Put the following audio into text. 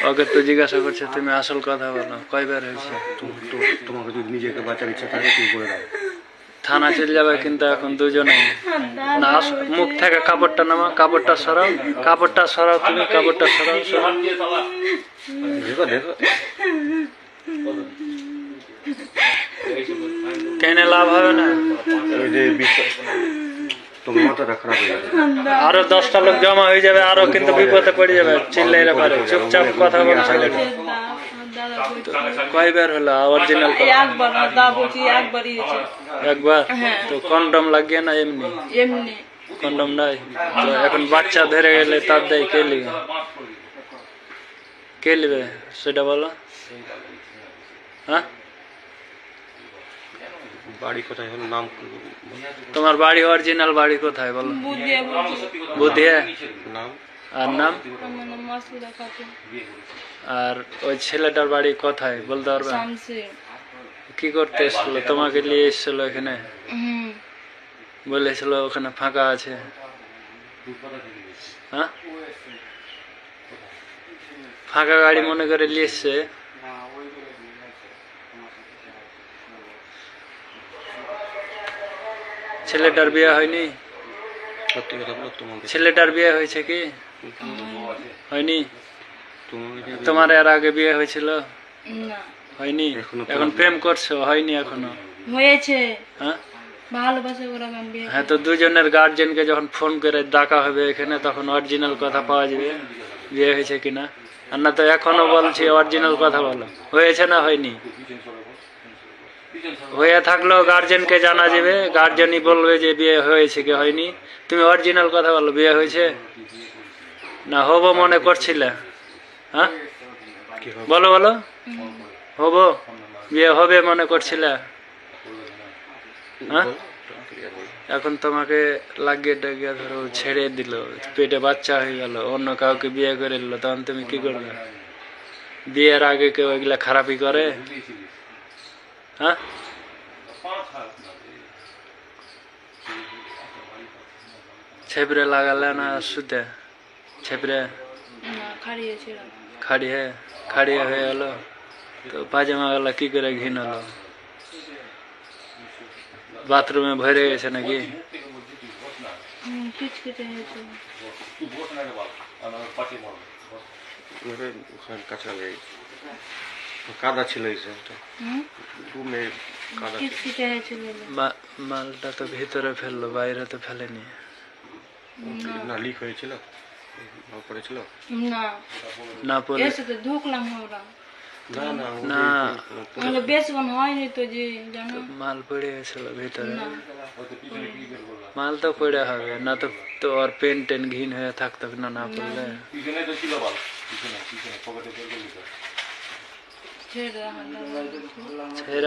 ওকে তো জিজ্ঞাসা করছে তুমি আসল কথা বলো, কয়বার হয়েছে? তোমাকে যদি নিজেকে বাঁচার ইচ্ছা থাকে তুমি করে দাও। থানা চলে যাবে কিন্তু এখন দুজনেই। না মুখ থেকে কাপড়টা নামা, কাপড়টা সরাও, কাপড়টা সরাও, তুমি কাপড়টা সরাও, সরাও। দেখো দেখো কেনে লাভ হবে না। ওই যে তোমার মাথাটা খারাপ হয়ে যাবে, আরো 10টা লোক জমা হয়ে যাবে, আরো কিন্তু বিপদে পড়ে যাবে। চিল্লাইলে পারে, চুপচাপ কথা বলছে। কয়বার হলো অরিজিনাল? একবার। তো কন্ডম লাগিয়ে না এমনি? কন্ডম নাই তো এখন বাচ্চা ধরে গেলে তার দেয় কে লিবে? কে লিবে সেটা বলো। হ্যাঁ, বাড়ি কোথায় হলো, নাম তোমার বাড়ি অরিজিনাল বাড়ি কোথায় বলো? বুধিয়া। নাম আর নাম? আর ওই ছেলেটার বাড়ি কোথায় বলতে পারবে? কি করতে এসেছিল? তোমাকে নিয়ে এসেছিল এখানে? বলেছিল ওখানে ফাঁকা আছে। হ্যাঁ, ফাঁকা গাড়ি মনে করে নিয়ে এসছে। ছেলেটার বিয়ে হয়নি? সত্যি কথা বলো, তোমাকে ছেলেটার বিয়ে হয়েছে কি হয়নি? তোমার এর আগে বিয়ে হয়েছিল? হয়নি। এখন প্রেম করছো? হয়নি এখনো? হয়েছে। হ্যাঁ, ভালোবাসা করে আমি বিয়ে। হ্যাঁ, তো দুজনের গার্জেনকে যখন ফোন করে ডাকা হবে এখানে তখন অরিজিনাল কথা পাওয়া যাবে বিয়ে হয়েছে কিনা। আর না তো এখনো বলছি অরিজিনাল কথা বলো, হয়েছে না হয়নি? হয়ে থাকলেও গার্জেনকে জানা যাবে, গার্জেনই বলবে যে বিয়ে হয়েছে কি হয়নি। তুমি অরিজিনাল কথা বলো, বিয়ে হয়েছে না হবো মনে করছিলে? হ্যাঁ, বলো বলো, হবো বিয়ে হবে মনে করছিলে? হ্যাঁ, এখন তোমাকে লাগিয়ে টাগিয়ে ধরো ছেড়ে দিল, পেটে বাচ্চা হয়ে গেল, অন্য কাউকে বিয়ে করে নিল, তখন তুমি কি করবে? বিয়ের আগে কেউ এগুলা খারাপই করে? হ্যাঁ, ছেপড়ে লাগালে না শুতে? ছেপড়ে খাড়িয়ে হয়ে গেল তো পাজামা গলা কি করে ঘিন হলো? বাথরুমে ভরে গেছে নাকি? কাদা ছিল, মালটা তো ভিতরে ফেললো, বাইরে তো ফেলেনি। না লিক হয়েছিল, পড়েছিল না পড়ে ঢুকলাম না, বেশিক্ষণ হয়নি তো যে জানো। মাল পড়ে গেছিল ভিতরে। মাল তো পড়ে হবে না তো, তো আর পেন টেন ঘিন হয়ে থাকতো না, না পড়লে। ছেড়ে